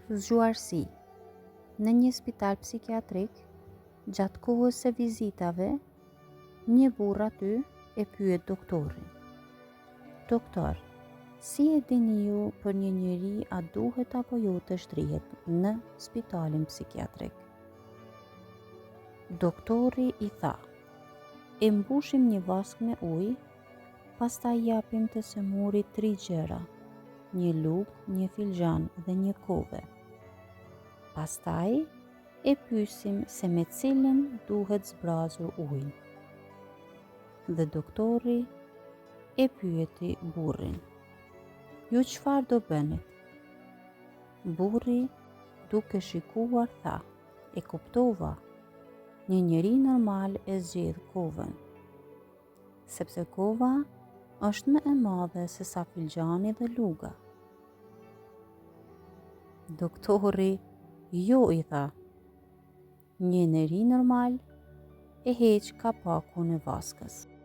zgjuarsi. Në një spital psikiatrik, gjatë kohës së vizitave, një burr aty e pyet doktorin: "Doktor, si e dini ju për një njeri a duhet apo jo të shtrihet në spitalin psikiatrik?" Doktori i tha: "E mbushim një vask me ujë, pastaj japim të sëmurit 3 gjëra: një lugë, një filxhan dhe një kove. Pastaj e pyesim se me cilën duhet zbrazur ujin." Dhe doktori e pyeti burrin: "Ju çfarë do bëni?" Burri, duke shikuar, tha: "E kuptova. Një njeri normal e zgjedh kovën, sepse kova është më e madhe se sa filxhani dhe luga." Doktori: "Jo", i tha. "Një njeri normal e heq kapakun e vaskës."